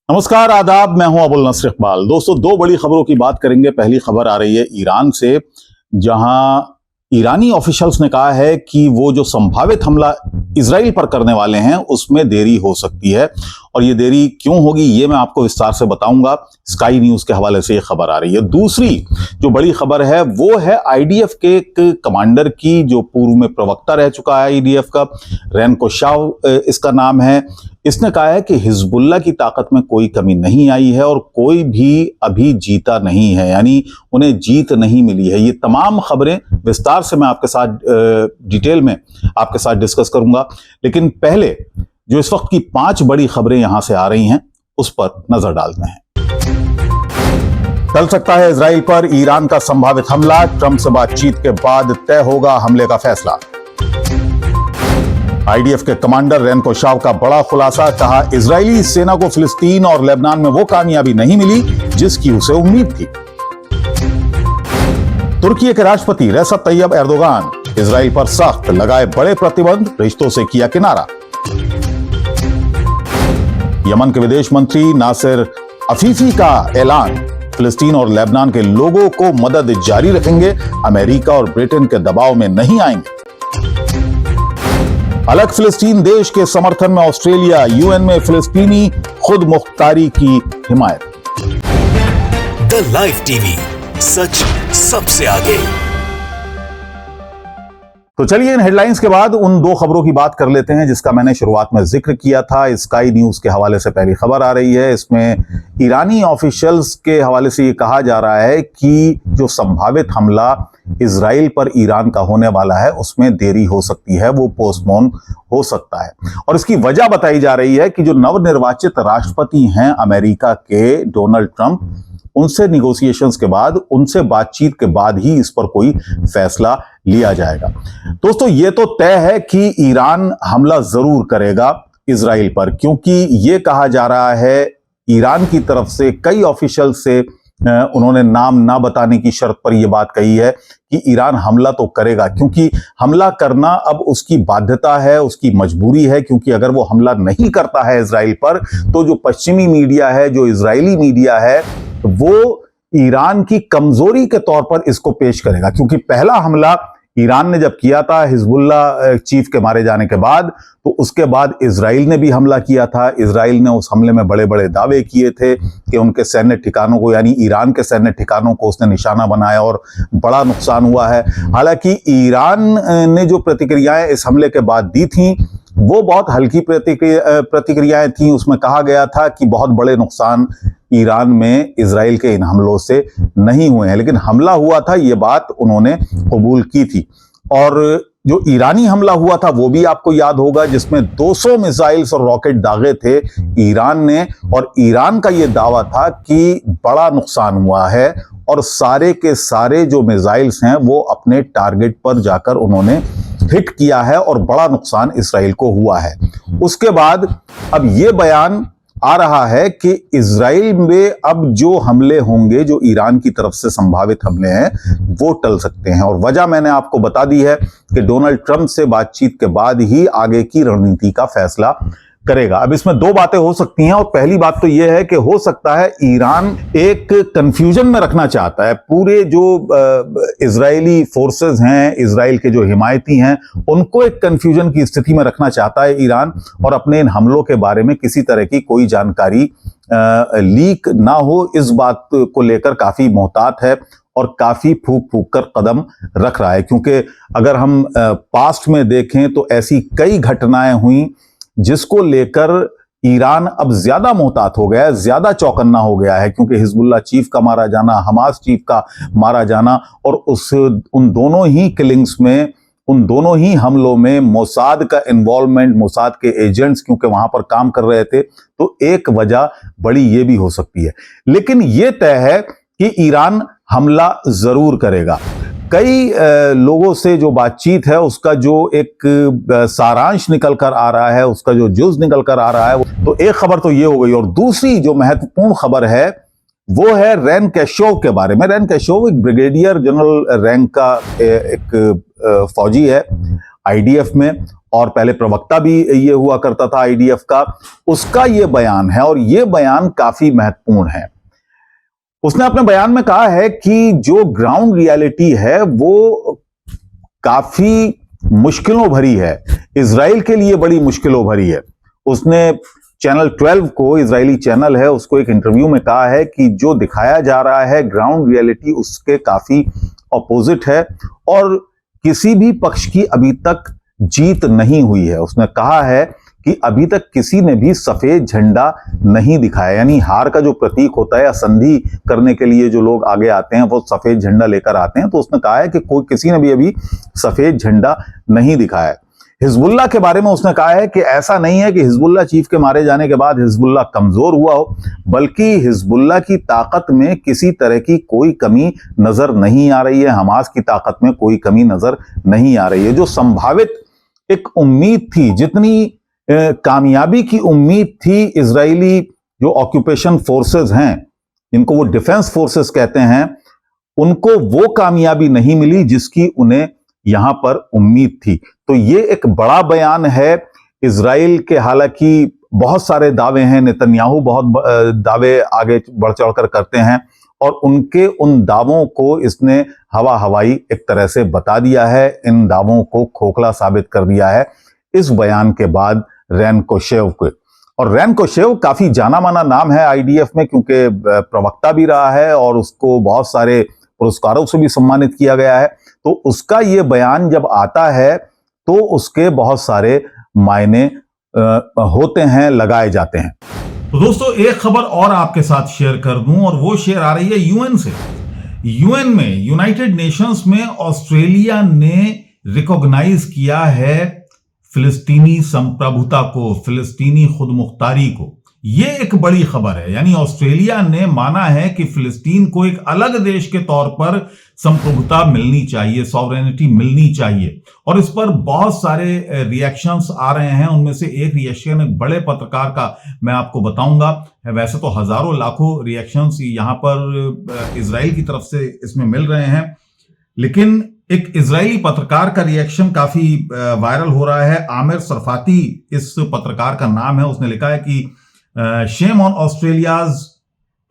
नमस्कार, आदाब। मैं हूं अबुल नसर इकबाल। दोस्तों, दो बड़ी खबरों की बात करेंगे। पहली खबर आ रही है ईरान से, जहां ईरानी ऑफिशियल्स ने कहा है कि वो जो संभावित हमला इजराइल पर करने वाले हैं उसमें देरी हो सकती है। और ये देरी क्यों होगी ये मैं आपको विस्तार से बताऊंगा। स्काई न्यूज के हवाले से ये खबर आ रही है। दूसरी जो बड़ी खबर है वो है आईडीएफ के एक कमांडर की, जो पूर्व में प्रवक्ता रह चुका है आईडीएफ का, रैन कोशाव इसका नाम है। इसने कहा है कि हिजबुल्लाह की ताकत में कोई कमी नहीं आई है और कोई भी अभी जीता नहीं है, यानी उन्हें जीत नहीं मिली है। ये तमाम खबरें विस्तार से मैं आपके साथ डिटेल में आपके साथ डिस्कस करूंगा, लेकिन पहले जो इस वक्त की 5 बड़ी खबरें यहां से आ रही हैं उस पर नजर डालते हैं। टल सकता है इजराइल पर ईरान का संभावित हमला, ट्रंप से बातचीत के बाद तय होगा हमले का फैसला। आईडीएफ के कमांडर रैन कोशाव का बड़ा खुलासा, कहा इजरायली सेना को फिलिस्तीन और लेबनान में वो कामयाबी नहीं मिली जिसकी उसे उम्मीद थी। तुर्की के राष्ट्रपति रेसेप तैयब एर्दोगान, इजराइल पर सख्त लगाए बड़े प्रतिबंध, रिश्तों से किया किनारा। यमन के विदेश मंत्री नासिर अफीफी का ऐलान, फिलिस्तीन और लेबनान के लोगों को मदद जारी रखेंगे, अमेरिका और ब्रिटेन के दबाव में नहीं आएंगे। अलग फिलिस्तीन देश के समर्थन में ऑस्ट्रेलिया, यूएन में फिलिस्तीनी खुद मुख्तारी की हिमायत। द लाइव टीवी, सच सबसे आगे। तो चलिए इन हेडलाइंस के बाद उन दो खबरों की बात कर लेते हैं जिसका मैंने शुरुआत में जिक्र किया था। स्काई न्यूज के हवाले से पहली खबर आ रही है। इसमें ईरानी ऑफिशियल्स के हवाले से ये कहा जा रहा है कि जो संभावित हमला इजराइल पर ईरान का होने वाला है उसमें देरी हो सकती है, वो पोस्टपोन हो सकता है। और इसकी वजह बताई जा रही है कि जो नवनिर्वाचित राष्ट्रपति हैं अमेरिका के, डोनाल्ड ट्रंप, उनसे निगोशिएशंस के बाद, उनसे बातचीत के बाद ही इस पर कोई फैसला लिया जाएगा। दोस्तों, ये तो तय है कि ईरान हमला जरूर करेगा इजराइल पर, क्योंकि ये कहा जा रहा है ईरान की तरफ से, कई ऑफिशियल से उन्होंने नाम ना बताने की शर्त पर यह बात कही है कि ईरान हमला तो करेगा, क्योंकि हमला करना अब उसकी बाध्यता है, उसकी मजबूरी है। क्योंकि अगर वो हमला नहीं करता है इजराइल पर तो जो पश्चिमी मीडिया है, जो इजरायली मीडिया है, वो ईरान की कमजोरी के तौर पर इसको पेश करेगा। क्योंकि पहला हमला ईरान ने जब किया था हिजबुल्लाह चीफ के मारे जाने के बाद, तो उसके बाद इजराइल ने भी हमला किया था। इजराइल ने उस हमले में बड़े बड़े दावे किए थे कि उनके सैन्य ठिकानों को, यानी ईरान के सैन्य ठिकानों को उसने निशाना बनाया और बड़ा नुकसान हुआ है। हालांकि ईरान ने जो प्रतिक्रियाएं इस हमले के बाद दी थी वो बहुत हल्की प्रतिक्रियाएं थी। उसमें कहा गया था कि बहुत बड़े नुकसान ईरान में इजराइल के इन हमलों से नहीं हुए हैं, लेकिन हमला हुआ था, ये बात उन्होंने कबूल की थी। और जो ईरानी हमला हुआ था वो भी आपको याद होगा, जिसमें 200 मिसाइल्स और रॉकेट दागे थे ईरान ने, और ईरान का ये दावा था कि बड़ा नुकसान हुआ है और सारे के सारे जो मिसाइल्स हैं वो अपने टारगेट पर जाकर उन्होंने हिट किया है और बड़ा नुकसान इजराइल को हुआ है। उसके बाद अब ये बयान आ रहा है कि इजराइल में अब जो हमले होंगे, जो ईरान की तरफ से संभावित हमले हैं, वो टल सकते हैं। और वजह मैंने आपको बता दी है कि डोनाल्ड ट्रंप से बातचीत के बाद ही आगे की रणनीति का फैसला करेगा। अब इसमें दो बातें हो सकती हैं, और पहली बात तो यह है कि हो सकता है ईरान एक कंफ्यूजन में रखना चाहता है पूरे जो इजरायली फोर्सेस हैं, इजराइल के जो हिमायती हैं, उनको एक कंफ्यूजन की स्थिति में रखना चाहता है ईरान, और अपने इन हमलों के बारे में किसी तरह की कोई जानकारी लीक ना हो, इस बात को लेकर काफी मोहतात है और काफी फूक फूक कर कदम रख रहा है। क्योंकि अगर हम पास्ट में देखें तो ऐसी कई घटनाएं हुई जिसको लेकर ईरान अब ज्यादा मोहतात हो गया है, ज्यादा चौकन्ना हो गया है। क्योंकि हिजबुल्लाह चीफ का मारा जाना, हमास चीफ का मारा जाना, और उन दोनों ही किलिंग्स में, उन दोनों ही हमलों में मोसाद का इन्वॉल्वमेंट, मोसाद के एजेंट्स क्योंकि वहां पर काम कर रहे थे, तो एक वजह बड़ी ये भी हो सकती है। लेकिन ये तय है कि ईरान हमला जरूर करेगा। कई लोगों से जो बातचीत है उसका जो एक सारांश निकल कर आ रहा है, उसका जो जुज निकल कर आ रहा है, तो एक खबर तो ये हो गई। और दूसरी जो महत्वपूर्ण खबर है वो है रैन कोशाव के बारे में। रैन कोशाव एक ब्रिगेडियर जनरल रैंक का एक फौजी है, आईडीएफ में, और पहले प्रवक्ता भी ये हुआ करता था आईडीएफ का, उसका ये बयान है और ये बयान काफी महत्वपूर्ण है। उसने अपने बयान में कहा है कि जो ग्राउंड रियलिटी है वो काफी मुश्किलों भरी है, इजराइल के लिए बड़ी मुश्किलों भरी है। उसने चैनल 12 को, इजरायली चैनल है, उसको एक इंटरव्यू में कहा है कि जो दिखाया जा रहा है ग्राउंड रियलिटी उसके काफी अपोजिट है और किसी भी पक्ष की अभी तक जीत नहीं हुई है। उसने कहा है कि अभी तक किसी ने भी सफेद झंडा नहीं दिखाया, यानी हार का जो प्रतीक होता है या संधि करने के लिए जो लोग आगे आते हैं वो सफेद झंडा लेकर आते हैं। तो उसने कहा है कि किसी ने भी अभी सफेद झंडा नहीं दिखाया। हिजबुल्ला के बारे में उसने कहा है कि ऐसा नहीं है कि हिजबुल्ला चीफ के मारे जाने के बाद हिजबुल्ला कमजोर हुआ हो, बल्कि हिजबुल्ला की ताकत में किसी तरह की कोई कमी नजर नहीं आ रही है, हमास की ताकत में कोई कमी नजर नहीं आ रही है। जो संभावित एक उम्मीद थी, जितनी कामयाबी की उम्मीद थी इजरायली जो ऑक्यूपेशन फोर्सेस हैं, इनको वो डिफेंस फोर्सेस कहते हैं, उनको वो कामयाबी नहीं मिली जिसकी उन्हें यहां पर उम्मीद थी। तो ये एक बड़ा बयान है इजराइल के। हालांकि बहुत सारे दावे हैं, नेतन्याहू बहुत दावे आगे बढ़ चढ़कर करते हैं और उनके उन दावों को इसने हवा हवाई एक तरह से बता दिया है, इन दावों को खोखला साबित कर दिया है इस बयान के बाद रैन कोशेव को। और रैन कोशेव काफी जाना माना नाम है आईडीएफ में, क्योंकि प्रवक्ता भी रहा है और उसको बहुत सारे पुरस्कारों से भी सम्मानित किया गया है। तो उसका ये बयान जब आता है तो उसके बहुत सारे मायने होते हैं, लगाए जाते हैं। तो दोस्तों एक खबर और आपके साथ शेयर कर दूं, और वो शेयर आ रही है यूएन से। यूएन में, यूनाइटेड नेशंस में ऑस्ट्रेलिया ने रिकॉग्नाइज किया है फिलिस्तीनी संप्रभुता को, फिलिस्तीनी खुदमुख्तारी को। ये एक बड़ी खबर है, यानी ऑस्ट्रेलिया ने माना है कि फिलिस्तीन को एक अलग देश के तौर पर संप्रभुता मिलनी चाहिए, सॉवरेनिटी मिलनी चाहिए। और इस पर बहुत सारे रिएक्शंस आ रहे हैं। उनमें से एक रिएक्शन एक बड़े पत्रकार का मैं आपको बताऊंगा। वैसे तो हजारों लाखों रिएक्शंस यहां पर इजराइल की तरफ से इसमें मिल रहे हैं, लेकिन एक इजरायली पत्रकार का रिएक्शन काफी वायरल हो रहा है। आमिर सरफाती इस पत्रकार का नाम है। उसने लिखा है कि shame on Australia's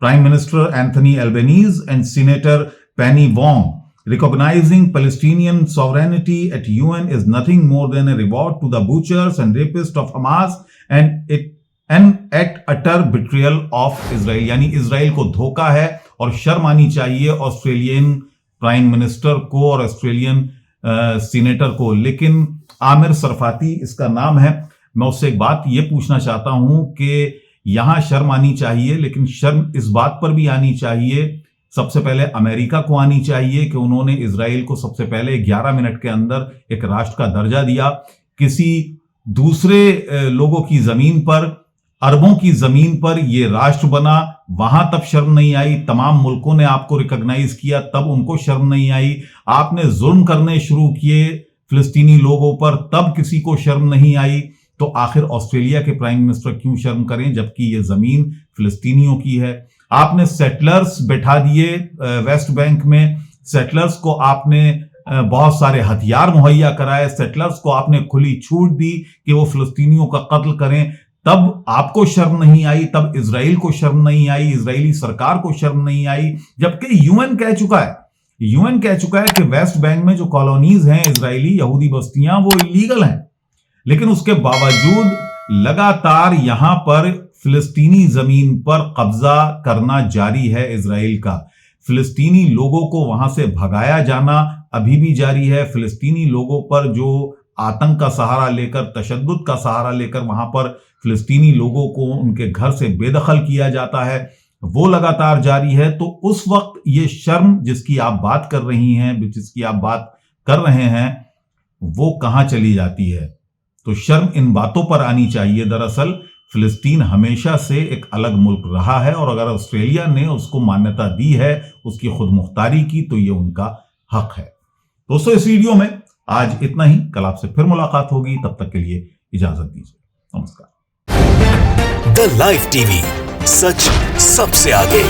Prime Minister Anthony Albanese and Senator Penny Wong. Recognizing Palestinian sovereignty at UN is nothing more than a reward to the butchers and rapists of Hamas and at utter betrayal of Israel. यानी Israel को धोखा है और शर्म आनी चाहिए Australian prime minister को और ऑस्ट्रेलियन सीनेटर को। लेकिन आमिर सरफाती इसका नाम है। मैं उससे एक बात ये पूछना चाहता हूं कि यहां शर्म आनी चाहिए, लेकिन शर्म इस बात पर भी आनी चाहिए, सबसे पहले अमेरिका को आनी चाहिए कि उन्होंने इजराइल को सबसे पहले 11 मिनट के अंदर एक राष्ट्र का दर्जा दिया। किसी दूसरे लोगों की जमीन पर, अरबों की जमीन पर यह राष्ट्र बना, वहां तब शर्म नहीं आई। तमाम मुल्कों ने आपको रिकॉग्नाइज किया, तब उनको शर्म नहीं आई। आपने जुल्म करने शुरू किए फिलिस्तीनी लोगों पर, तब किसी को शर्म नहीं आई। तो आखिर ऑस्ट्रेलिया के प्राइम मिनिस्टर क्यों शर्म करें, जबकि ये जमीन फिलिस्तीनियों की है। आपने सेटलर्स बैठा दिए वेस्ट बैंक में, सेटलर्स को आपने बहुत सारे हथियार मुहैया कराए, सेटलर्स को आपने खुली छूट दी कि वो फिलिस्तीनियों का कत्ल करें, तब आपको शर्म नहीं आई, तब इजराइल को शर्म नहीं आई, इजरायली सरकार को शर्म नहीं आई। जबकि यूएन कह चुका है कि वेस्ट बैंक में जो कॉलोनीज हैं इजरायली यहूदी बस्तियां, वो इलीगल हैं। लेकिन उसके बावजूद लगातार यहां पर फिलिस्तीनी जमीन पर कब्जा करना जारी है इजराइल का। फिलिस्तीनी लोगों को वहां से भगाया जाना अभी भी जारी है। फिलिस्तीनी लोगों पर जो आतंक का सहारा लेकर, तशद्दुद का सहारा लेकर वहां पर फिलिस्तीनी लोगों को उनके घर से बेदखल किया जाता है, वो लगातार जारी है। तो उस वक्त ये शर्म जिसकी आप बात कर रही हैं, जिसकी आप बात कर रहे हैं, वो कहां चली जाती है? तो शर्म इन बातों पर आनी चाहिए। दरअसल फिलिस्तीन हमेशा से एक अलग मुल्क रहा है और अगर ऑस्ट्रेलिया ने उसको मान्यता दी है उसकी खुदमुख्तारी की, तो ये उनका हक है। दोस्तों इस वीडियो में आज इतना ही। कल आपसे फिर मुलाकात होगी, तब तक के लिए इजाजत दीजिए। नमस्कार। द लाइव टीवी, सच सबसे आगे।